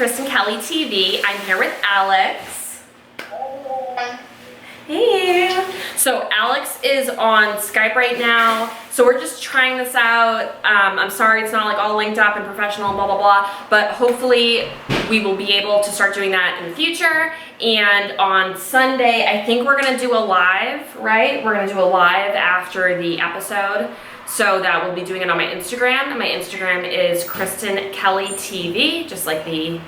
Kristen Kelly TV. I'm here with Alex. Hey. So Alex is on Skype right now. So we're just trying this out. I'm sorry it's not like all linked up and professional and blah, blah, blah. But hopefully we will be able to start doing that in the future. And on Sunday, I think we're gonna do a live, right? We're gonna do a live after the episode. So that we'll be doing it on my Instagram. And my Instagram is Kristen Kelly TV, just like the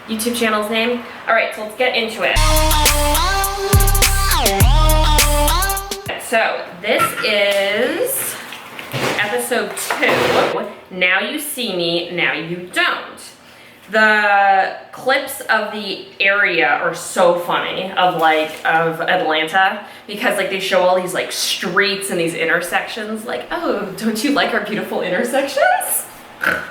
YouTube channel's name. All right, so let's get into it. So this is episode 2. Now you see me, now you don't. The clips of the area are so funny of Atlanta, because like they show all these like streets and these intersections, like, oh, don't you like our beautiful intersections? I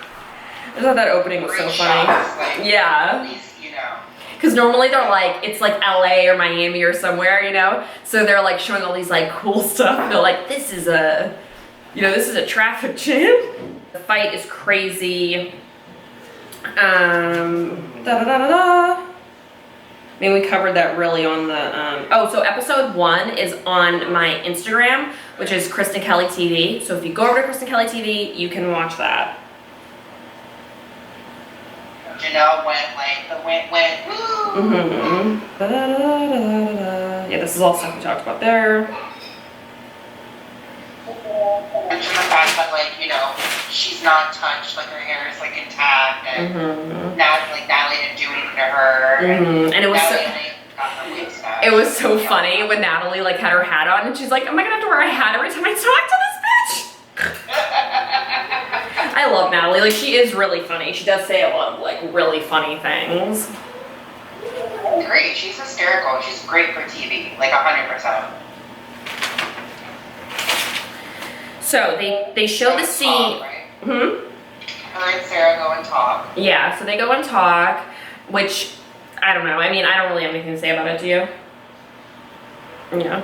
thought that opening was so funny. Yeah. At least, you know. Because normally they're like, it's like LA or Miami or somewhere, you know? So they're like showing all these like cool stuff. They're like, this is a, you know, this is a traffic jam. The fight is crazy. I mean, we covered that really on the, oh, so episode 1 is on my Instagram, which is Kristen Kelly TV. So if you go over to Kristen Kelly TV, you can watch that. Janelle went, Mm-hmm. Yeah, this is all stuff we talked about there. And to the fact that, like, you know, she's not touched, like her hair is like intact, and Natalie didn't do anything to her. And it was it was so funny when Natalie like had her hat on, and she's like, am I gonna have to wear a hat every time I talk to this bitch? I love Natalie, like she is really funny. She does say a lot of like really funny things. Great, she's hysterical. She's great for TV, like 100%. So they show the scene. Right? Her and Sarah go and talk. Yeah, so they go and talk, which I don't know. I mean, I don't really have anything to say about it, do you? Yeah.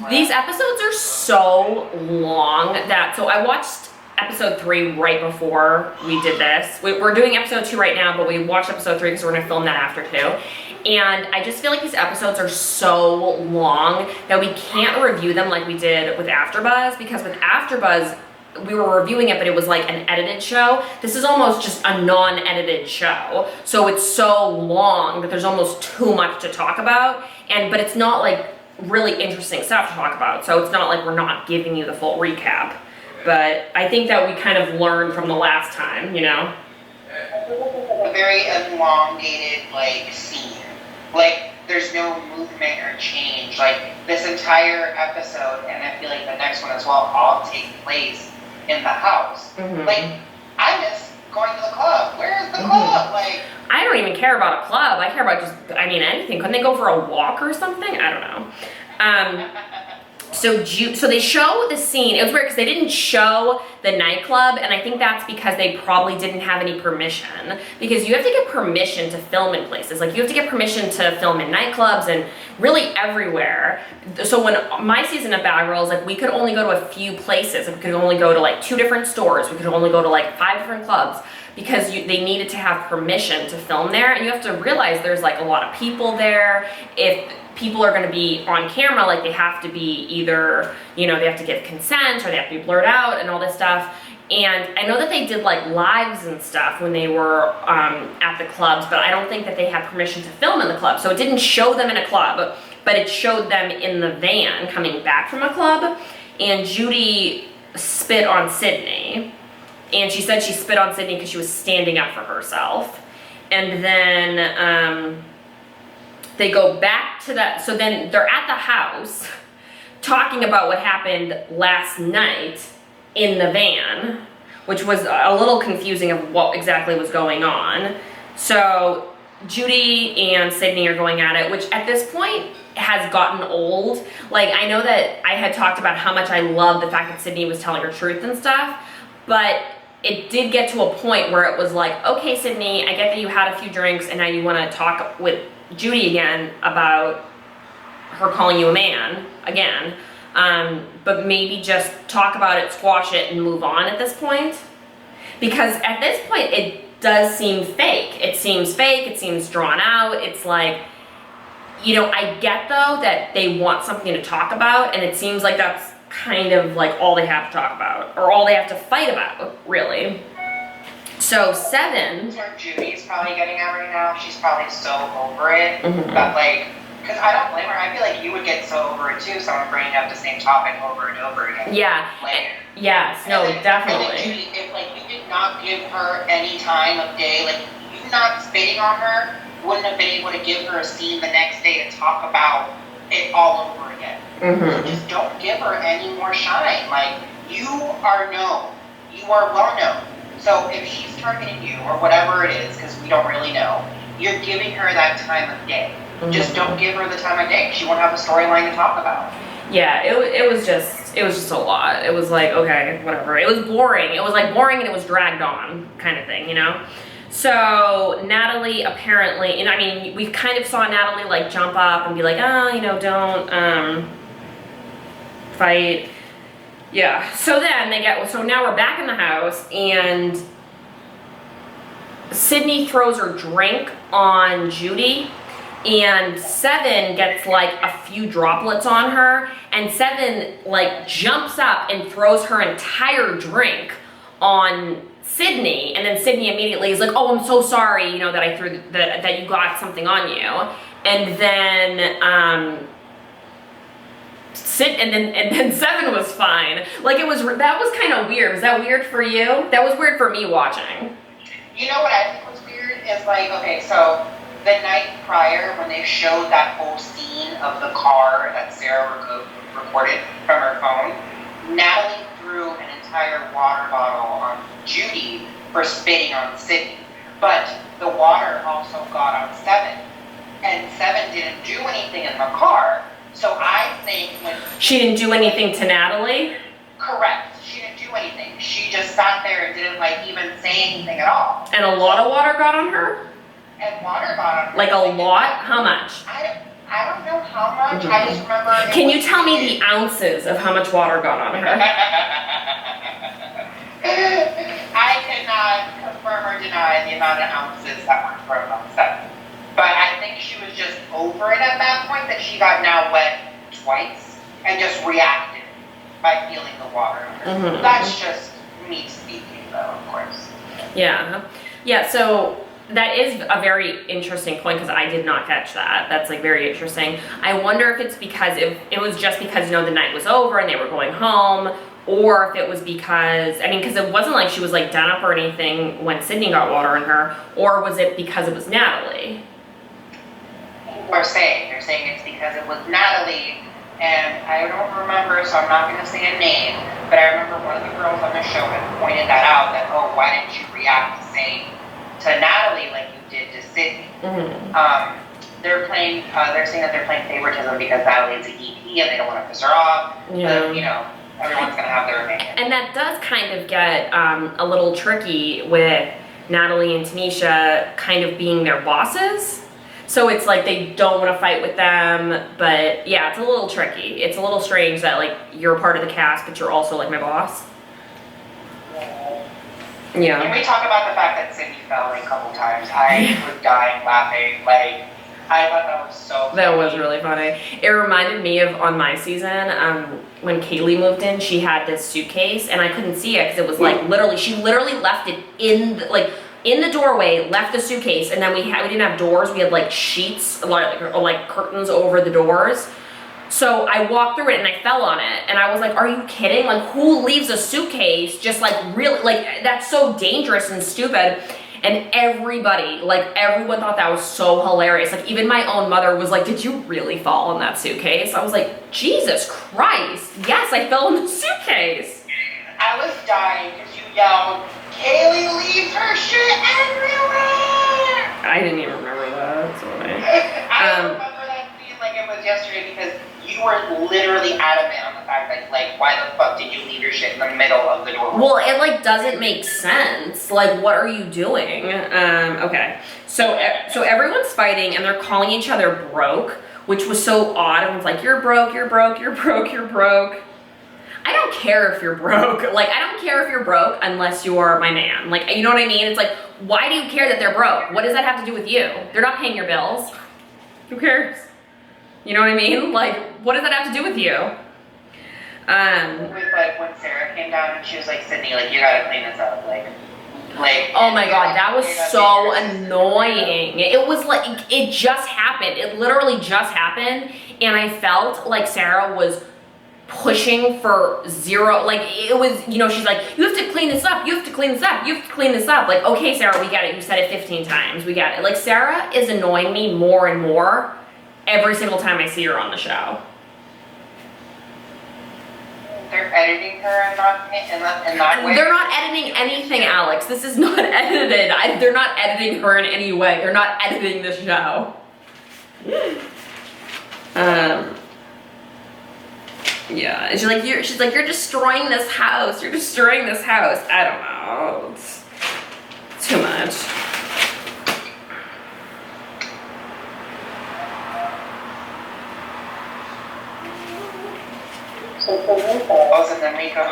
These episodes are so long that, so I watched episode 3 right before we did this. We're doing episode 2 right now, but we watched episode 3 because we're gonna film that after too. And I just feel like these episodes are so long that we can't review them like we did with AfterBuzz, because with AfterBuzz, we were reviewing it, but it was like an edited show. This is almost just a non-edited show. So it's so long that there's almost too much to talk about. But it's not like really interesting stuff to talk about. So it's not like we're not giving you the full recap. But I think that we kind of learned from the last time, you know? A very elongated, like, scene. Like, there's no movement or change. Like, this entire episode, and I feel like the next one as well, all take place in the house. Like, I miss going to the club. Where is the club? Like, I don't even care about a club. I care about just, I mean, anything. Couldn't they go for a walk or something? I don't know. So they show the scene. It was weird because they didn't show the nightclub, and I think that's because they probably didn't have any permission, because you have to get permission to film in places. Like, you have to get permission to film in nightclubs and really everywhere. So when my season of Bad Girls, like, we could only go to a few places. Like, we could only go to like 2 different stores. We could only go to like 5 different clubs, because they needed to have permission to film there. And you have to realize there's like a lot of people there. If people are gonna be on camera, like they have to be either, you know, they have to give consent or they have to be blurred out and all this stuff. And I know that they did like lives and stuff when they were at the clubs, but I don't think that they had permission to film in the club. So it didn't show them in a club, but it showed them in the van coming back from a club. And Judy spit on Sydney. And she said she spit on Sydney because she was standing up for herself. And then they go back to that, so then they're at the house talking about what happened last night in the van, which was a little confusing of what exactly was going on. So Judy and Sydney are going at it, which at this point has gotten old. Like, I know that I had talked about how much I love the fact that Sydney was telling her truth and stuff, but it did get to a point where it was like, okay, Sydney, I get that you had a few drinks and now you want to talk with Judy again about her calling you a man again, but maybe just talk about it, squash it, and move on at this point. Because at this point, does seem fake. It seems fake, it seems drawn out. It's like, you know, I get though that they want something to talk about, and it seems like that's kind of like all they have to talk about, or all they have to fight about, really. So 7. That's where Judy's probably getting at right now. She's probably so over it Mhm. that, like, because I don't blame her. I feel like you would get so over it too, someone bringing up the same topic over and over again. Yeah. Like, Yes. No. and then Definitely. Judy, if like you did not give her any time of day, like you not spitting on her, wouldn't have been able to give her a scene the next day to talk about it all over again. So just don't give her any more shine. Like, you are known. You are well known. So if she's targeting you or whatever it is, because we don't really know, you're giving her that time of day. Just don't give her the time of day. She won't have a storyline to talk about. Yeah, it was just a lot. It was like, okay, whatever. It was boring. It was like boring and it was dragged on kind of thing, you know? So Natalie apparently, and I mean, we kind of saw Natalie like jump up and be like, oh, you know, don't fight. Yeah, so then so now we're back in the house, and Sydney throws her drink on Judy, and 7 gets like a few droplets on her, and 7 like jumps up and throws her entire drink on Sydney, and then Sydney immediately is like, oh, I'm so sorry, you know, that I threw that you got something on you. And then and then 7 was fine. Like, that was kind of weird. Was that weird for you? That was weird for me watching. You know what I think was weird is, like, okay, so the night prior when they showed that whole scene of the car that Sarah recorded from her phone, Natalie threw an entire water bottle on Judy for spitting on Sydney. But the water also got on 7. And 7 didn't do anything in the car. So I think when... She didn't do anything to Natalie? Correct. She didn't do anything. She just sat there and didn't, like, even say anything at all. And a lot of water got on her? And water got on her. Like a lot? How much? I don't know how much. I just remember... Can you tell me the ounces of how much water got on her? I cannot confirm or deny the amount of ounces that were thrown on 7. But I think she was just over it at that point, that she got now wet twice and just reacted by feeling the water. That's just me speaking, though, of course. Yeah. Yeah, so that is a very interesting point, because I did not catch that. That's like very interesting. I wonder if it's because it was just because, you know, the night was over and they were going home, or if it was because, I mean, because it wasn't like she was like done up or anything when Sydney got water in her, or was it because it was Natalie? They're saying it's because it was Natalie, and I don't remember, so I'm not going to say a name, but I remember one of the girls on the show had pointed that out, that, oh, why didn't you react the same to Natalie like you did to Sydney? They're saying that they're playing favoritism because Natalie's an EP and they don't want to piss her off. Yeah. But, you know, everyone's going to have their opinion. And that does kind of get a little tricky with Natalie and Tanisha kind of being their bosses. So it's like they don't want to fight with them, but yeah, it's a little tricky. It's a little strange that like you're part of the cast, but you're also like my boss. Yeah. Can we talk about the fact that Sydney fell like a couple times? I was dying laughing. Like, I thought that was so funny. That was really funny. It reminded me of on my season, when Kaylee moved in, she had this suitcase and I couldn't see it because it was like she literally left it in the doorway, left the suitcase, and then we didn't have doors, we had like sheets, like curtains over the doors. So I walked through it and I fell on it, and I was like, are you kidding? Like, who leaves a suitcase just like really, like, that's so dangerous and stupid. And everyone thought that was so hilarious. Like, even my own mother was like, did you really fall on that suitcase? I was like, Jesus Christ, yes, I fell in the suitcase. I was dying because you yelled, Kaylee leaves her shit everywhere! I didn't even remember that. That's funny. I remember that scene like it was yesterday because you were literally adamant on the fact that, like, why the fuck did you leave your shit in the middle of the door? Well, it like doesn't make sense. Like, what are you doing? Okay. So everyone's fighting and they're calling each other broke, which was so odd. Everyone's like, you're broke, you're broke, you're broke, you're broke. I don't care if you're broke. Like, I don't care if you're broke unless you're my man. Like, you know what I mean? It's like, why do you care that they're broke? What does that have to do with you? They're not paying your bills. Who cares? You know what I mean? Like, what does that have to do with you? With like when Sarah came down and she was like, Sydney, like you gotta clean this up, like. Oh my god, that was so annoying. It was like, it just happened. It literally just happened. And I felt like Sarah was pushing for zero, like it was, you know, she's like, you have to clean this up, you have to clean this up, you have to clean this up. Like, okay, Sarah, we get it. You said it 15 times. We get it. Like, Sarah is annoying me more and more every single time I see her on the show. They're editing her in that way? They're not editing anything, Alex. This is not edited. They're not editing her in any way. They're not editing the show. Yeah, and she's like, you're destroying this house. You're destroying this house. I don't know. It's too much. Oh, so then we go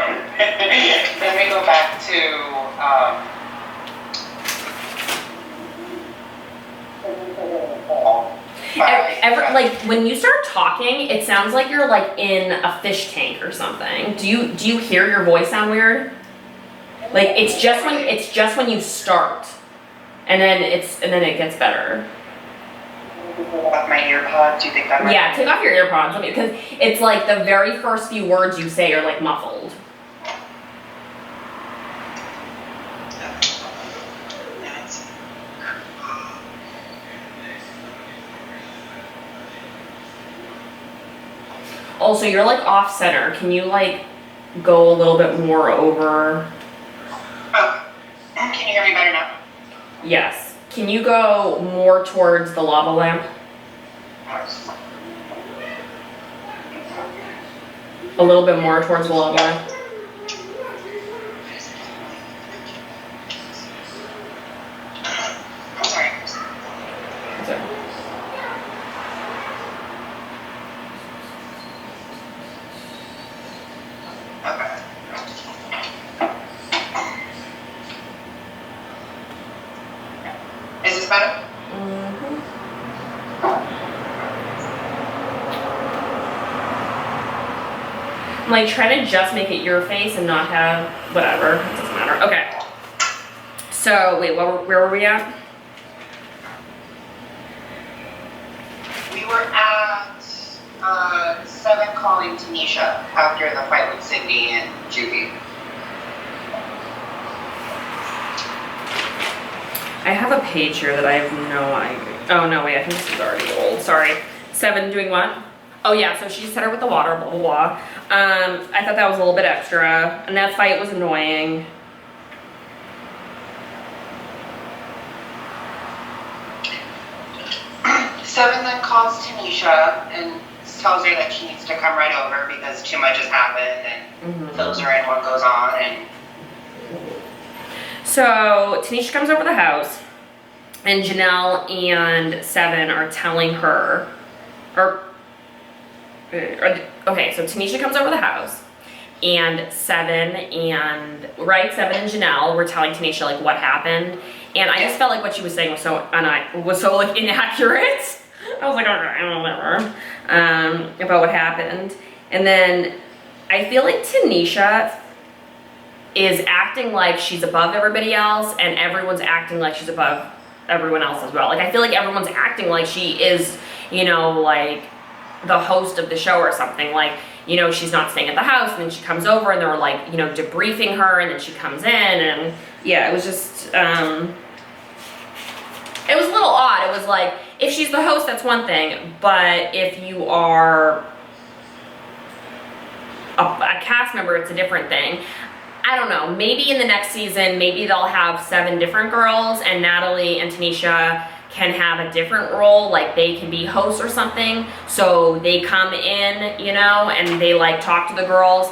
back to Like when you start talking, it sounds like you're like in a fish tank or something. Do you hear your voice sound weird? Like it's just when you start, and then it gets better. Off my earpods, do you think that might? Yeah, take off your earpods, because it's like the very first few words you say are like muffled. Also, you're like off center. Can you like go a little bit more over? Oh, can you hear me better now? Yes. Can you go more towards the lava lamp? A little bit more towards the lava lamp. I'm sorry. Okay. Is this better? I'm like trying to just make it your face and not have whatever. It doesn't matter. Okay. So wait, where were we at? We were at 7 calling Tanisha after the fight with Sydney and Judy. I have a page here that I have no idea. Oh no, wait, I think this is already old. Sorry. 7 doing what? Oh yeah, so she just hit her with the water, blah, blah, blah. I thought that was a little bit extra, and that fight was annoying. Seven then calls Tanisha and tells her that she needs to come right over because too much has happened, and fills her in what goes on. And so Tanisha comes over the house, and Janelle and Seven are telling her, okay, so Tanisha comes over the house, and Seven and Janelle were telling Tanisha like what happened, and I just felt like what she was saying was so like inaccurate. I was like, okay, whatever, about what happened. And then I feel like Tanisha is acting like she's above everybody else, and everyone's acting like she's above everyone else as well. Like, I feel like everyone's acting like she is, you know, like the host of the show or something. Like, you know, she's not staying at the house, and then she comes over and they're like, you know, debriefing her, and then she comes in, and yeah, it was just, it was a little odd. It was like, if she's the host, that's one thing, but if you are a cast member, it's a different thing. I don't know, maybe in the next season, maybe they'll have 7 different girls, and Natalie and Tanisha can have a different role, like they can be hosts or something, so they come in, you know, and they like talk to the girls,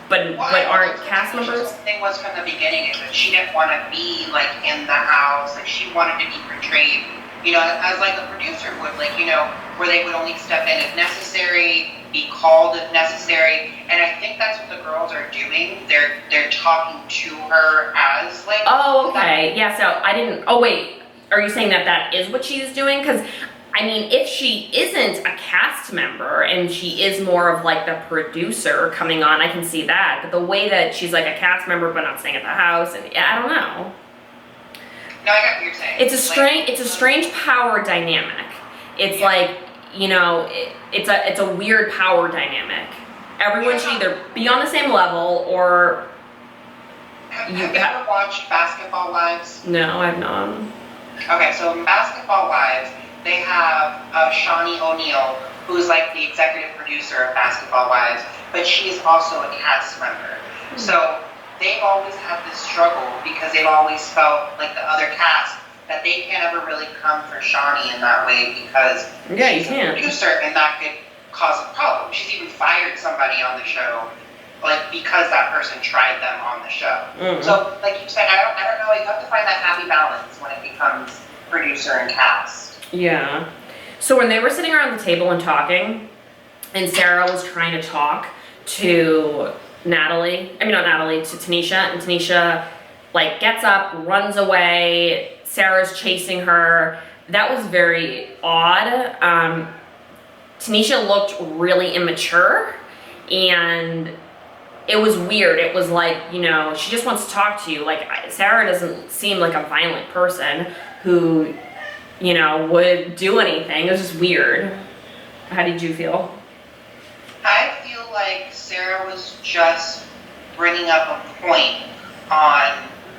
but aren't cast members. The thing was from the beginning is that she didn't want to be like in the house, like she wanted to be portrayed, you know, as like a producer would, like, you know, where they would only step in if necessary, be called if necessary. And I think that's what the girls are doing. They're talking to her as like. Oh, okay. Yeah. So I didn't. Oh, wait. Are you saying that that is what she's doing? Because I mean, if she isn't a cast member and she is more of like the producer coming on, I can see that. But the way that she's like a cast member but not staying at the house, and I don't know. No, I get what you're saying. It's a strange power dynamic. It's like, you know, it's a weird power dynamic. Everyone should either be on the same level or. Have you ever watched Basketball Wives? No, I've not. Okay, so in Basketball Wives, they have Shawnee O'Neal, who's like the executive producer of Basketball Wives, but she's also a cast member. Mm-hmm. So they've always had this struggle because they've always felt like the other cast that they can't ever really come for Shawnee in that way because she's a producer and that could cause a problem. She's even fired somebody on the show, like because that person tried them on the show. Mm-hmm. So, like you said, I don't know. You have to find that happy balance when it becomes producer and cast. Yeah. So when they were sitting around the table and talking, and Sarah was trying to talk to Natalie, to Tanisha, and Tanisha like gets up, runs away, Sarah's chasing her. That was very odd. Tanisha looked really immature, and it was weird. It was like, you know, she just wants to talk to you. Like, Sarah doesn't seem like a violent person who, you know, would do anything. It was just weird. How did you feel? I feel like Sarah was just bringing up a point on,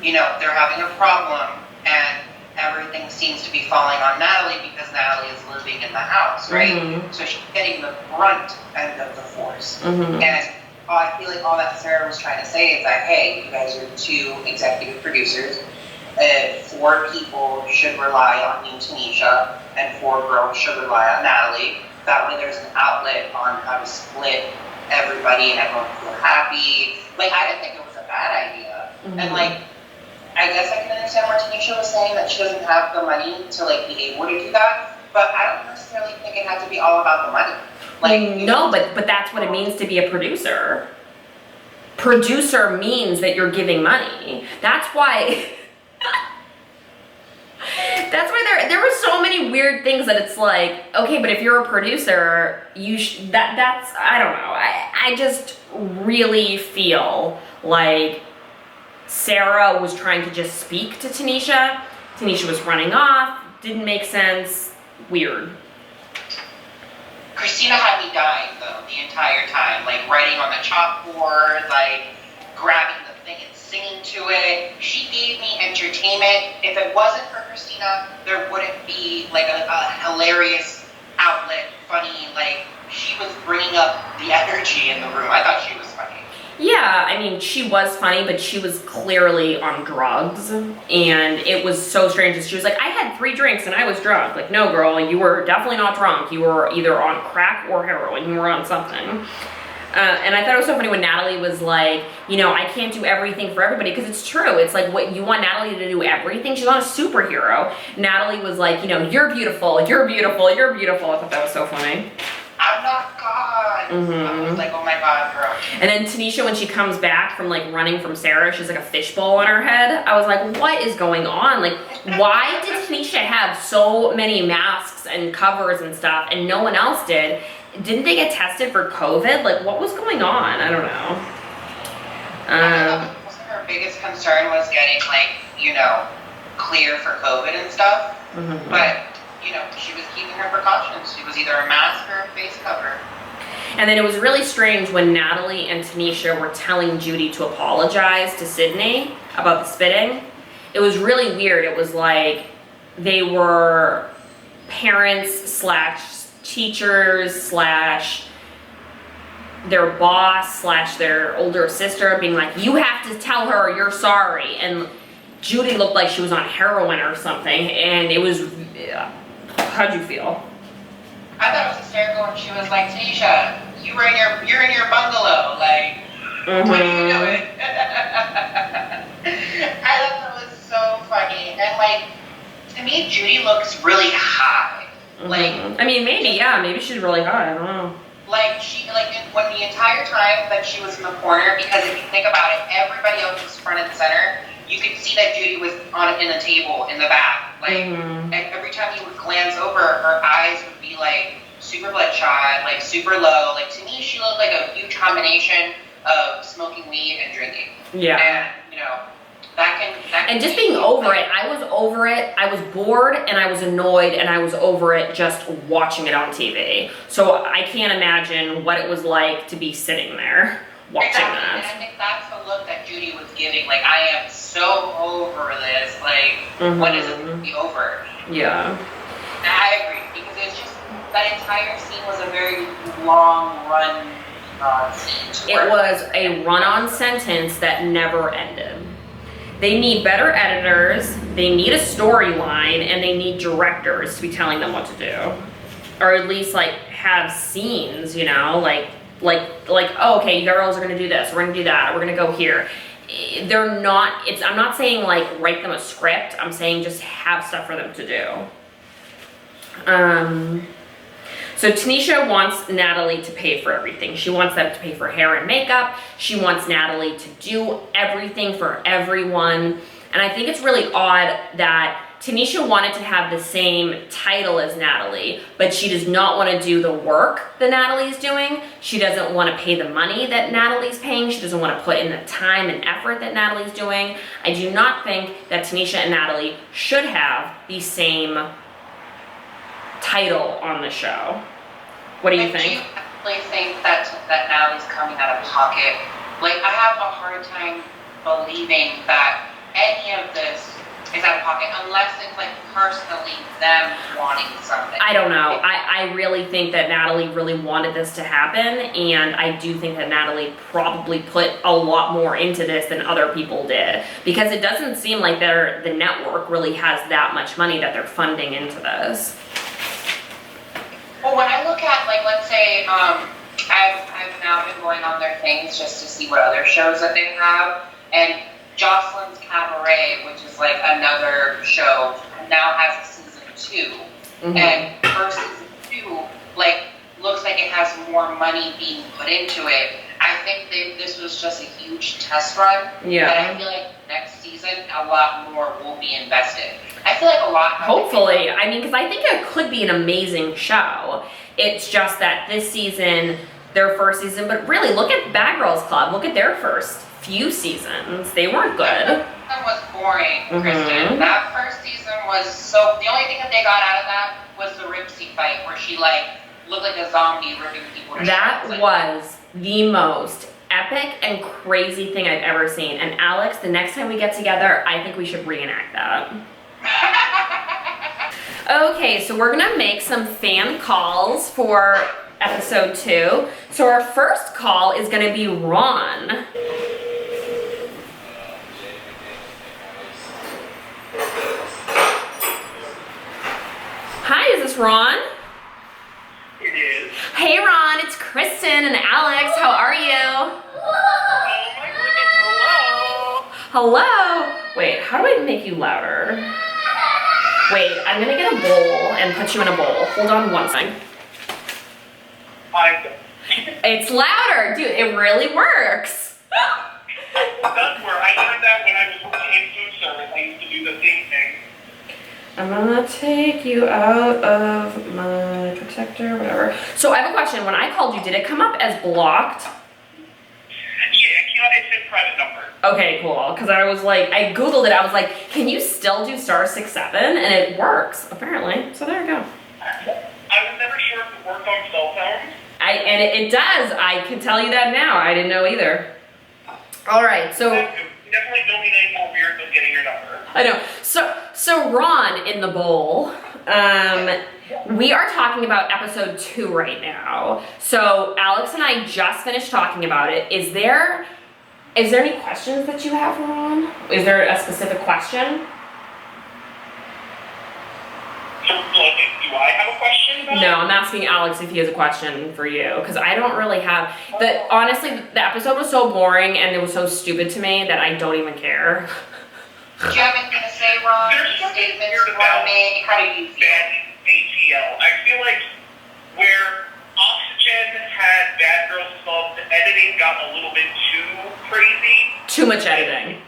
you know, they're having a problem and everything seems to be falling on Natalie because Natalie is living in the house, right? Mm-hmm. So she's getting the brunt end of the force. Mm-hmm. And I feel like all that Sarah was trying to say is that, hey, you guys are 2 executive producers. 4 people should rely on you, Tanisha, and 4 girls should rely on Natalie. That way there's an outlet on how to split everybody and everyone feel happy. Like, I didn't think it was a bad idea. Mm-hmm. And, like, I guess I can understand what Tanisha was saying, that she doesn't have the money to, like, be able to do that. But I don't necessarily think it has to be all about the money. Like, no, but that's what it means to be a producer. Producer means that you're giving money. That's why... That's why there were so many weird things that it's like, okay, but if you're a producer, that's I don't know. I just really feel like Sarah was trying to just speak to Tanisha. Tanisha was running off, didn't make sense, weird. Christina had me dying though the entire time, like writing on the chalkboard, like grabbing the thing and singing to it. She gave me entertainment. If it wasn't for Christina, there wouldn't be like a hilarious outlet, funny, like she was bringing up the energy in the room. I thought she was funny. Yeah, I mean, she was funny, but she was clearly on drugs, and it was so strange. She was like, I had 3 drinks and I was drunk. Like, no, girl, you were definitely not drunk. You were either on crack or heroin. You were on something. And I thought it was so funny when Natalie was like, you know, I can't do everything for everybody, because it's true. It's like, what, you want Natalie to do everything? She's not a superhero. Natalie was like, you know, you're beautiful, you're beautiful, you're beautiful. I thought that was so funny. I'm not God. Mm-hmm. I was like, oh my God, girl. And then Tanisha, when she comes back from like running from Sarah, she's like a fishbowl on her head. I was like, what is going on? Like, why did Tanisha have so many masks and covers and stuff and no one else did? Didn't they get tested for COVID? Like, what was going on? I don't know. Her biggest concern was getting, like, you know, clear for COVID and stuff. Mm-hmm. But, you know, she was keeping her precautions. She was either a mask or a face cover. And then it was really strange when Natalie and Tanisha were telling Judy to apologize to Sydney about the spitting. It was really weird. It was like they were parents / teachers / their boss / their older sister being like, you have to tell her you're sorry. And Judy looked like she was on heroin or something, and it was, how'd you feel? I thought it was hysterical when she was like, Tanisha, you're in your bungalow, like, what are you doing? I thought that was so funny. And like, to me, Judy looks really high. Like, I mean, maybe, yeah, maybe she's really hot, I don't know. when the entire time that she was in the corner, because if you think about it, everybody else was front and center. You could see that Judy was in the table in the back. And every time you would glance over, her eyes would be super bloodshot, super low. To me, she looked like a huge combination of smoking weed and drinking. Yeah. And that can and just being over it. I was over it. I was bored and I was annoyed and I was over it just watching it on TV. So I can't imagine what it was like to be sitting there watching that. And I think that's the look that Judy was giving. I am so over this. When is it going to be over? Yeah. I agree, because it's just, that entire scene was a very long run scene. It was a run-on sentence that never ended. They need better editors, they need a storyline, and they need directors to be telling them what to do. Or at least have scenes, oh, okay, girls are gonna do this, we're gonna do that, we're gonna go here. I'm not saying write them a script, I'm saying just have stuff for them to do. So Tanisha wants Natalie to pay for everything. She wants them to pay for hair and makeup. She wants Natalie to do everything for everyone. And I think it's really odd that Tanisha wanted to have the same title as Natalie, but she does not want to do the work that Natalie's doing. She doesn't want to pay the money that Natalie's paying. She doesn't want to put in the time and effort that Natalie's doing. I do not think that Tanisha and Natalie should have the same title on the show. What do you think? Do you actually think that Natalie's coming out of pocket? I have a hard time believing that any of this is out of pocket, unless it's personally them wanting something. I don't know. I really think that Natalie really wanted this to happen, and I do think that Natalie probably put a lot more into this than other people did, because it doesn't seem like the network really has that much money that they're funding into this. Well, when I look at, let's say, I've now been going on their things just to see what other shows that they have, and Jocelyn's Cabaret, which is another show, now has a season 2, and her season 2, looks like it has more money being put into it. I think this was just a huge test run. Yeah. But I feel like next season, a lot more will be invested. I feel like a lot. Hopefully. Because I think it could be an amazing show. It's just that this season, their first season, but really look at Bad Girls Club. Look at their first few seasons. They weren't good. That was boring, Kristen. That first season was so. The only thing that they got out of that was the Ripsy fight, where she looked like a zombie ripping people to That shreds. was the most epic and crazy thing I've ever seen. And Alex, the next time we get together, I think we should reenact that. Okay, so we're gonna make some fan calls for episode 2. So our first call is gonna be Ron. Hi, is this Ron? It is. Hey Ron, it's Kristen and Alex. How are you? Oh my goodness, hello. Hello. Wait, how do I make you louder? Wait, I'm gonna get a bowl and put you in a bowl. Hold on one second. It's louder, dude. It really works. It does work. I learned that when I was working in food service. I used to do the same thing. I'm gonna take you out of my protector, whatever. So I have a question. When I called you, did it come up as blocked? Yeah, it's a private number. Okay, cool. Because I was I Googled it. I was like, can you still do *67? And it works, apparently. So there you go. I was never sure if it worked on cell phones. And it does. I can tell you that now. I didn't know either. All right, so Definitely don't need any more weird than getting your number. I know. So Ron in the bowl. We are talking about episode 2 right now. So Alex and I just finished talking about it. Is there any questions that you have for Ron? Is there a specific question? So, do I have a question about No, I'm asking Alex if he has a question for you, because I don't really have. Honestly, the episode was so boring and it was so stupid to me that I don't even care. Do you have anything to say, Ron? There's something Statements weird you want to about make? How do you feel? BaddiesATL. I feel like where Austin Christian had Bad Girls Club, the editing got a little bit too crazy. Too much editing.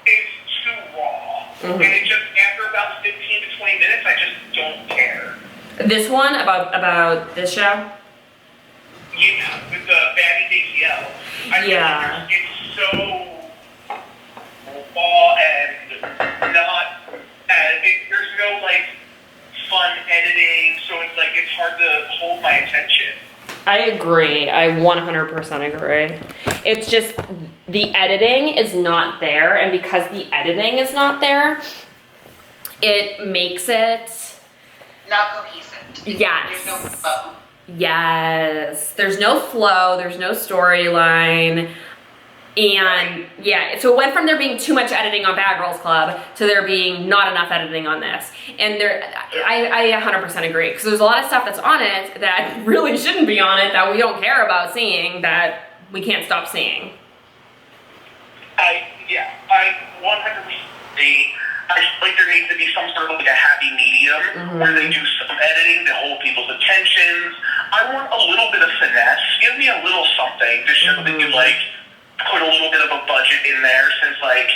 It's too raw. And it just, after about 15 to 20 minutes, I just don't care. This one, about this show? Yeah, with the BaddiesATL. I feel like it's so raw and not, there's no, like, fun editing, so it's like, it's hard to hold my attention. I agree. I 100% agree. It's just the editing is not there, and because the editing is not there, it makes it Not cohesive. Yes. There's no flow. Yes. There's no flow, there's no storyline. And yeah, so it went from there being too much editing on Bad Girls Club to there being not enough editing on this. And I 100% agree, because there's a lot of stuff that's on it that really shouldn't be on it, that we don't care about seeing, that we can't stop seeing. I 100% agree. I feel like there needs to be some sort of like a happy medium where they do some editing to hold people's attentions. I want a little bit of finesse. Give me a little something to show that you like put a little bit of a budget in there, since like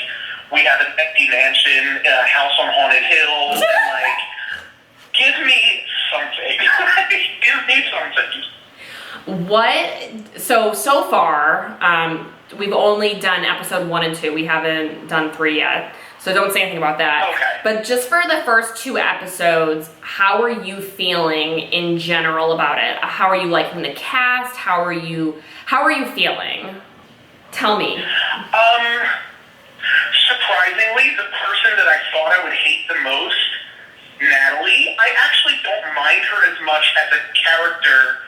we have an empty mansion, a house on Haunted Hill, and like give me something. Give me something. So far, we've only done episode 1 and 2. We haven't done 3 yet. So don't say anything about that. Okay. But just for the first 2 episodes, how are you feeling in general about it? How are you liking the cast? How are you feeling? Tell me. Surprisingly, the person that I thought I would hate the most, Natalie, I actually don't mind her as much as a character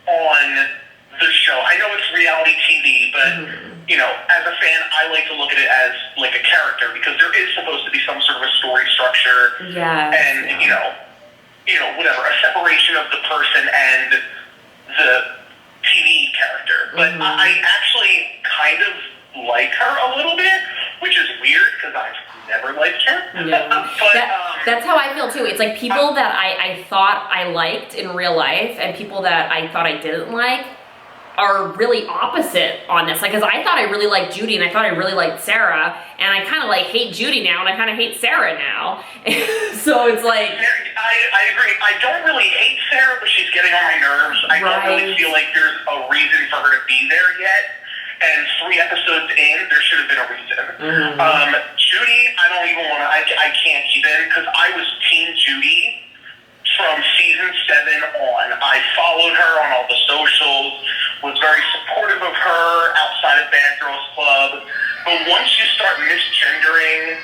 on the show. I know it's reality TV, but you know, as a fan, I like to look at it as like a character, because there is supposed to be some sort of a story structure, and you know, whatever, a separation of the person and the TV character. But I actually kind of like her a little bit, which is weird because I've never liked her. Yeah. But that's how I feel too. It's like people that I thought I liked in real life and people that I thought I didn't like are really opposite on this. Like, cause I thought I really liked Judy and I thought I really liked Sarah, and I kind of like hate Judy now and I kind of hate Sarah now. So it's like, I agree. I don't really hate Sarah, but she's getting on my nerves. I don't really feel like there's a reason for her to be there yet. And 3 episodes in, there should have been a reason. Judy, I don't even want to, I can't even, because I was Team Judy from season 7 on. I followed her on all the socials, was very supportive of her outside of Bad Girls Club. But once you start misgendering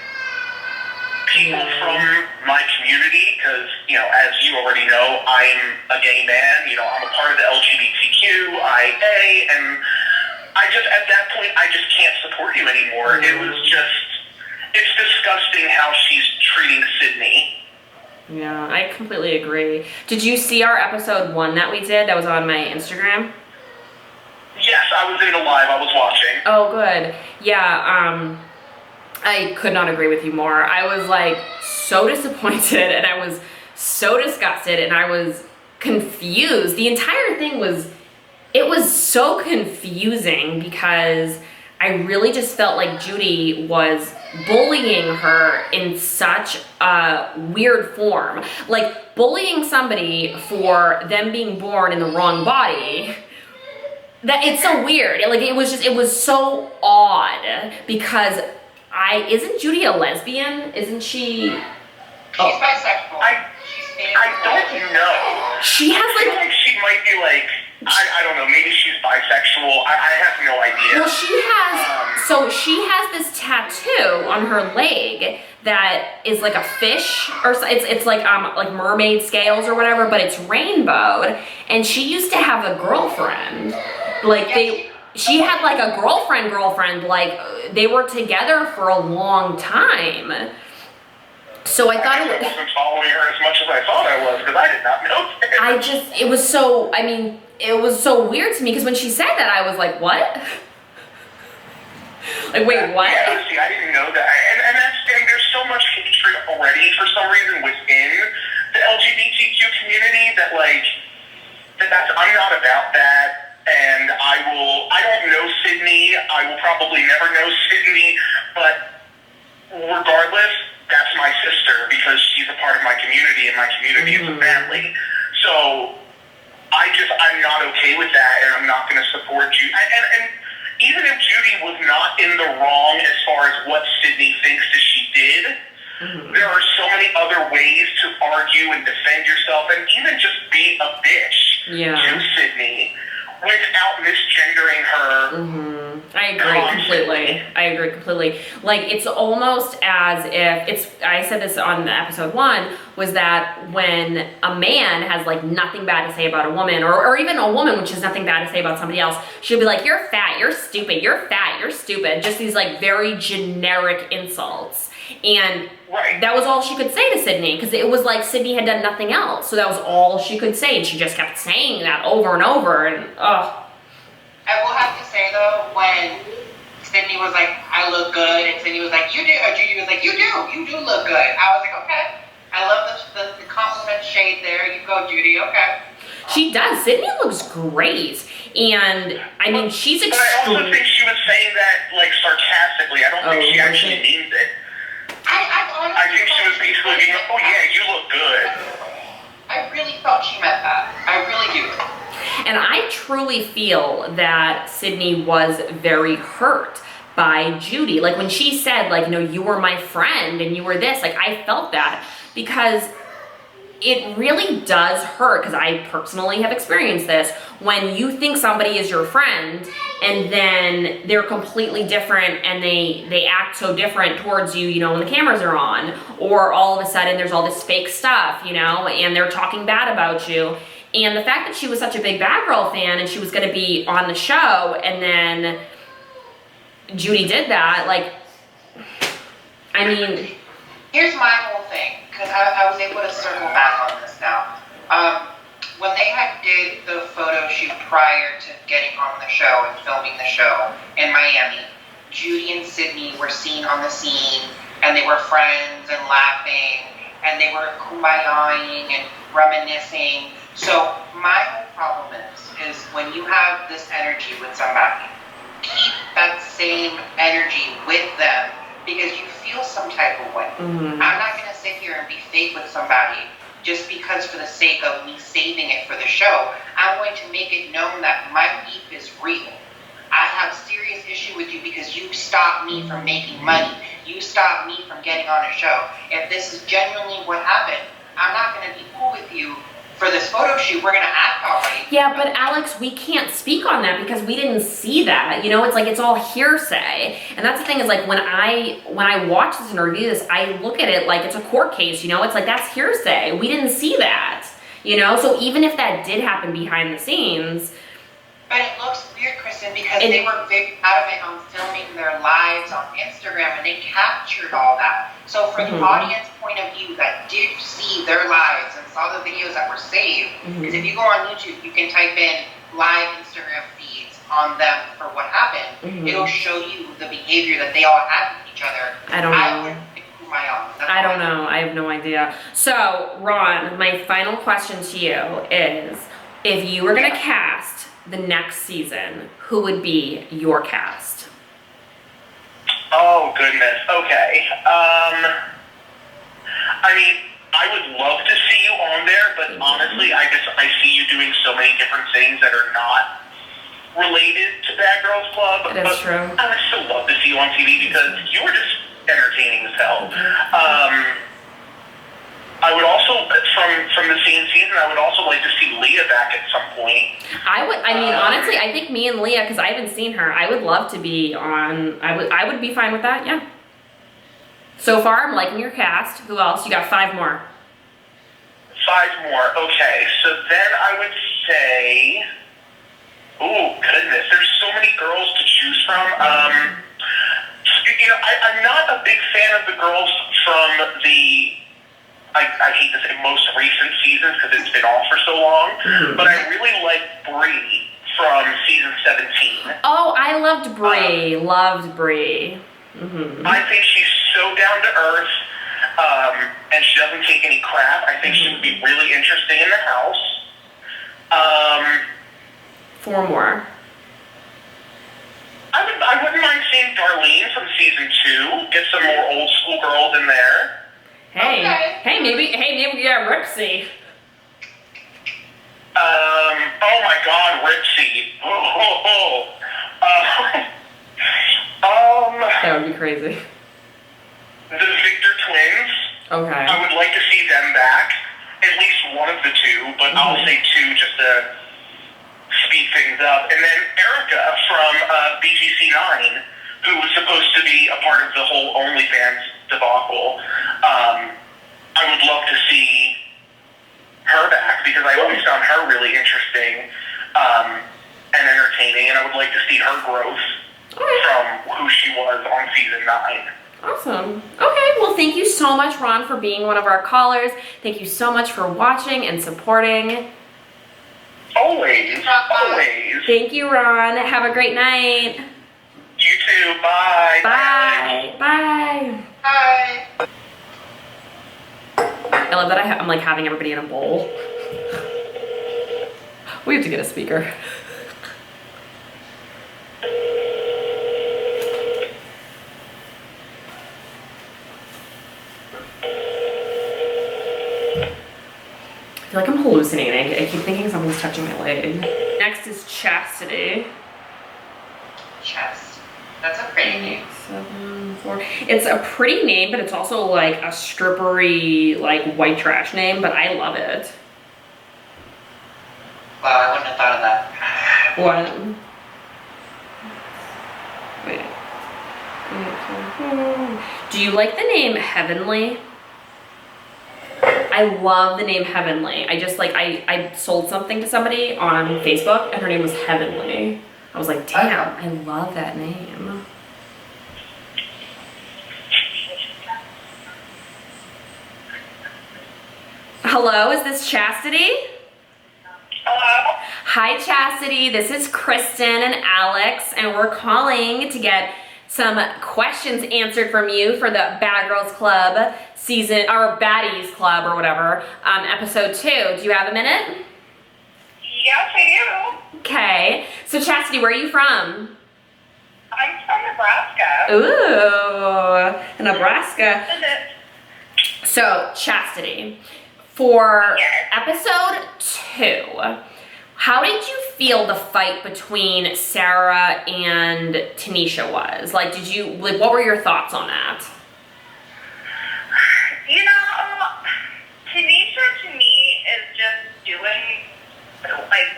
people from my community, because, you know, as you already know, I'm a gay man, you know, I'm a part of the LGBTQIA, and I just, at that point, I just can't support you anymore. It was just, it's disgusting how she's treating Sydney. yeah, I completely agree. Did you see our episode 1 that we did that was on my Instagram? Yes, I was in the live, I was watching. Oh, good. Yeah, I could not agree with you more. I was like so disappointed and I was so disgusted and I was confused. The entire thing was, it was so confusing because I really just felt like Judy was bullying her in such a weird form. Like bullying somebody for them being born in the wrong body. That it's so weird. It was so odd because isn't Judy a lesbian? Isn't she? She's bisexual. I don't know. She has I feel like she might be like, I don't know, maybe she's bisexual. I have no idea. Well, she has this tattoo on her leg that is like a fish, or it's like mermaid scales or whatever, but it's rainbowed. And she used to have a girlfriend. She had like a girlfriend, like they were together for a long time. So I thought I wasn't following her as much as I thought I was, because I did not know that. it was so weird to me, because when she said that, I was like, what? Like, wait, what? Yeah, see, I didn't know that. And that's the thing, there's so much hatred already, for some reason, within the LGBTQ community, that, like, that I'm not about that, and I don't know Sydney. I will probably never know Sydney, but regardless, that's my sister because she's a part of my community, and my community is a family. So I'm not okay with that, and I'm not going to support you. And even if Judy was not in the wrong as far as what Sydney thinks that she did, there are so many other ways to argue and defend yourself, and even just be a bitch to Sydney without misgendering her. I agree completely. Like, it's almost as if I said this on episode 1, was that when a man has like nothing bad to say about a woman, or even a woman which has nothing bad to say about somebody else, she'll be like, you're fat, you're stupid, you're fat, you're stupid. Just these like very generic insults. And that was all she could say to Sydney, because it was like Sydney had done nothing else. So that was all she could say, and she just kept saying that over and over, and I will have to say though, when Sydney was like, I look good, and Sydney was like, you do, or Judy was like, you do look good. I was like, okay. I love the compliment shade there. You go, Judy, okay. She does. Sydney looks great. And, I mean, she's extreme. But I also think she was saying that, like, sarcastically. I don't think she actually means it. I think she was basically being like, oh yeah, you look good. I really thought she meant that. I really do. And I truly feel that Sydney was very hurt by Judy. Like, when she said, like, no, you were my friend and you were this, like, I felt that, because it really does hurt, because I personally have experienced this, when you think somebody is your friend and then they're completely different and they act so different towards you, you know, when the cameras are on, or all of a sudden there's all this fake stuff, you know, and they're talking bad about you. And the fact that she was such a big Bad Girl fan and she was going to be on the show, and then Judy did that, like, I mean... Here's my whole thing, because I was able to circle back on this now. When they did the photo shoot prior to getting on the show and filming the show in Miami, Judy and Sydney were seen on the scene, and they were friends and laughing, and they were kumbayaing and reminiscing. So my whole problem is when you have this energy with somebody, keep that same energy with them, because you feel some type of way. I'm not going to sit here and be fake with somebody just because for the sake of me saving it for the show. I'm going to make it known that my beef is real. I have serious issue with you because you stopped me from making money. You stopped me from getting on a show. If this is genuinely what happened, I'm not going to be cool with you for this photo shoot. We're going to act already. Yeah, but Alex, we can't speak on that because we didn't see that. You know, it's like, it's all hearsay. And that's the thing, is like, when I watch this and review this, I look at it like it's a court case, you know? It's like, that's hearsay. We didn't see that, you know? So even if that did happen behind the scenes... But it looks weird, Kristen, because they were very adamant on filming their lives on Instagram, and they captured all that. So for the audience point of view that did see their lives and saw the videos that were saved, because if you go on YouTube, you can type in live Instagram feeds on them for what happened. It'll show you the behavior that they all had with each other. I don't know. I don't know. I have no idea. So, Ron, my final question to you is, if you were going to cast the next season, who would be your cast? Oh, goodness. Okay. I mean, I would love to see you on there, but honestly, I see you doing so many different things that are not related to Bad Girls Club. That is true. I would still love to see you on TV because you were just entertaining as hell. I would also, from the same season, I would also like to see Leah back at some point. I mean, honestly, I think me and Leah, because I haven't seen her, I would love to be on, I would be fine with that, yeah. So far, I'm liking your cast. Who else? You got 5 more. 5 more, okay. So then I would say, oh, goodness, there's so many girls to choose from. You know, I'm not a big fan of the girls from the... I hate to say most recent seasons because it's been off for so long, but I really like Bree from season 17. Oh, I loved Bree. Loved Bree. I think she's so down to earth, and she doesn't take any crap. I think she would be really interesting in the house. 4 more. I wouldn't mind seeing Darlene from season 2. Get some more old school girls in there. Hey, maybe we got Ripsy. Oh my God, Ripsy. That would be crazy. The Victor twins. Okay. I would like to see them back. At least one of the 2, but I'll say 2 just to speed things up. And then Erica from BGC9, who was supposed to be a part of the whole OnlyFans debacle. I would love to see her back because I always found her really interesting and entertaining, and I would like to see her growth from who she was on season 9. Awesome. Okay, well, thank you so much, Ron, for being one of our callers. Thank you so much for watching and supporting. Always. Thank you, Ron. Have a great night. You too. Bye. Bye. Bye. Bye. I love that I'm like having everybody in a bowl. We have to get a speaker. I feel like I'm hallucinating. I keep thinking someone's touching my leg. Next is Chastity. Chest. That's a pretty name. 7, 4. It's a pretty name, but it's also like a strippery, like white trash name, but I love it. Wow, I wouldn't have thought of that. What? Wait. Do you like the name Heavenly? I love the name Heavenly. I just like, I sold something to somebody on Facebook and her name was Heavenly. I was like, damn, I love that name. Hello, is this Chastity? Hello. Hi, Chastity. This is Kristen and Alex, and we're calling to get some questions answered from you for the Bad Girls Club season, or Baddies Club or whatever, episode 2. Do you have a minute? Yes, I do. Okay. So, Chastity, where are you from? I'm from Nebraska. Ooh, Nebraska. So, Chastity, for episode 2, how did you feel the fight between Sarah and Tanisha was? Like, what were your thoughts on that? You know, Tanisha to me is just doing, like,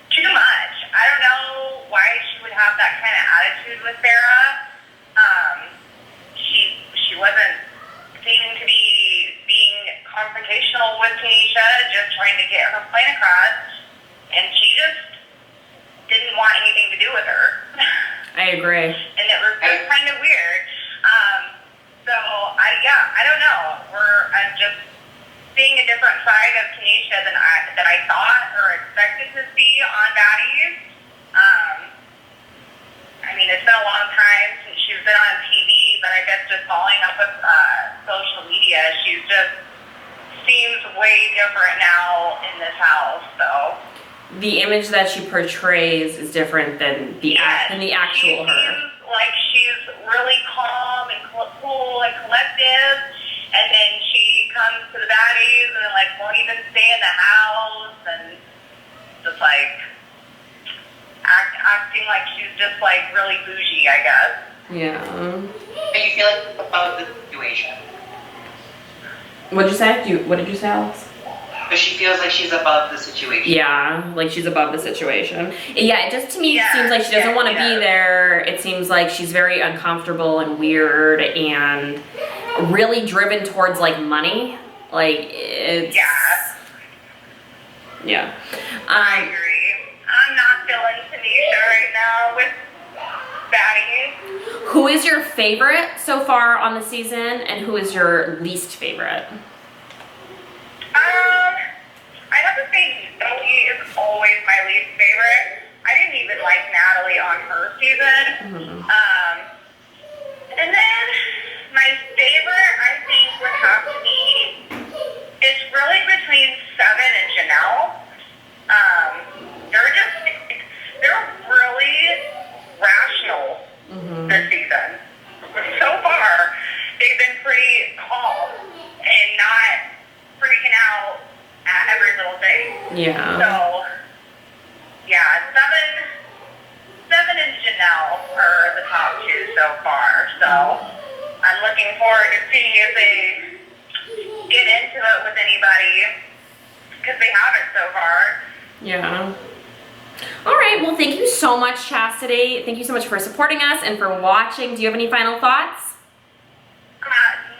too much. I don't know why she would have that kind of attitude with Sarah. She wasn't seeming to be being confrontational with Tanisha, just trying to get her point across, and she just didn't want anything to do with her. I agree. And it was kind of weird. So, I don't know. I'm just seeing a different side of Tanisha than I thought or expected to see on Baddies. I mean, it's been a long time since she's been on TV, but I guess just following up with social media, she's just seems way different now in this house, so. The image that she portrays is different than the actual her. She seems like she's really calm and cool and collective, and then she comes to the Baddies and like won't even stay in the house and just like acting like she's just like really bougie, I guess. Yeah. But you feel like it's above the situation. What did you say, Alex? But she feels like she's above the situation. Yeah, like she's above the situation. Yeah, it just to me seems like she doesn't want to be there. It seems like she's very uncomfortable and weird and really driven towards like money. Like it's yeah. I agree. I'm not feeling Tanisha right now with Baddies. Who is your favorite so far on the season, and who is your least favorite? I have to say Zoe is always my least favorite. I didn't even like Natalie on her season. And then my favorite, I think, would have to be, it's really between Seven and Janelle. they've been pretty calm and not freaking out at every little thing. Yeah. So, yeah, Seven and Janelle are the top two so far. So, I'm looking forward to seeing if they get into it with anybody, because they haven't so far. Yeah. All right, well, thank you so much, Chastity. Thank you so much for supporting us and for watching. Do you have any final thoughts?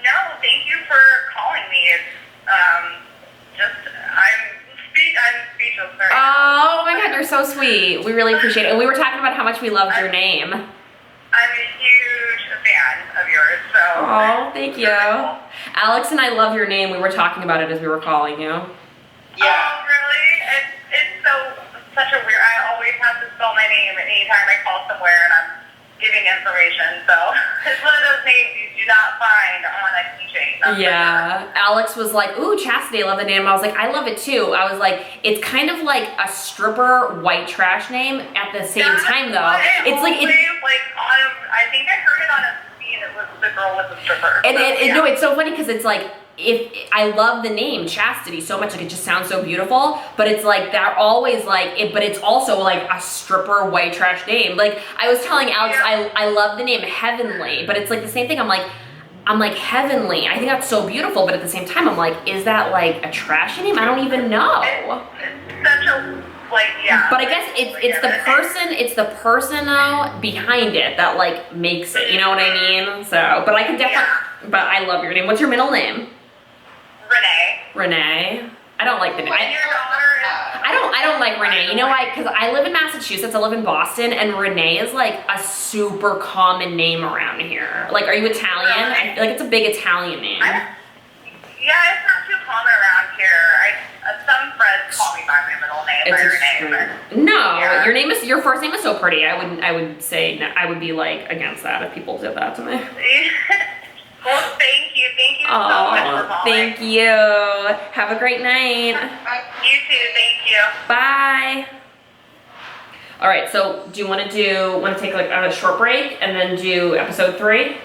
No, thank you for calling me. It's I'm speechless right now. Oh my God, you're so sweet. We really appreciate it. And we were talking about how much we loved your name. I'm a huge fan of yours, so. Oh, thank you. Alex and I love your name. We were talking about it as we were calling you. Yeah. Oh, really? It's such a weird, I always have to spell my name anytime I call somewhere and I'm giving information, so it's one of those names you do not find on a keychain. Yeah, Alex was like, ooh, Chastity, I love the name. I was like, I love it too. I was like, it's kind of like a stripper white trash name at the same time though. I think I heard it on a scene, it was the girl with the stripper. No, it's so funny because it's like, I love the name Chastity so much, like it just sounds so beautiful, but it's like they're always like it, but it's also like a stripper white trash name. Like I was telling Alex, I love the name Heavenly, but it's like the same thing. I'm like Heavenly. I think that's so beautiful, but at the same time, I'm like, is that like a trashy name? I don't even know. It's such a But I guess it's the person though behind it that like makes it. You know what I mean? So, but I can definitely. But I love your name. What's your middle name? Renee. I don't like the name. I don't like Renee. You know why? Because I live in Massachusetts. I live in Boston, and Renee is like a super common name around here. Like, are you Italian? I feel like it's a big Italian name. Yeah, it's not too common around here. Some friends call me by my middle name, by Renee. No, your first name is so pretty. I would say no, I would be like against that if people did that to me. Well, thank you so much for calling. Thank you. Have a great night. You too, thank you. Bye. All right, so do you want to take like a short break and then do episode 3?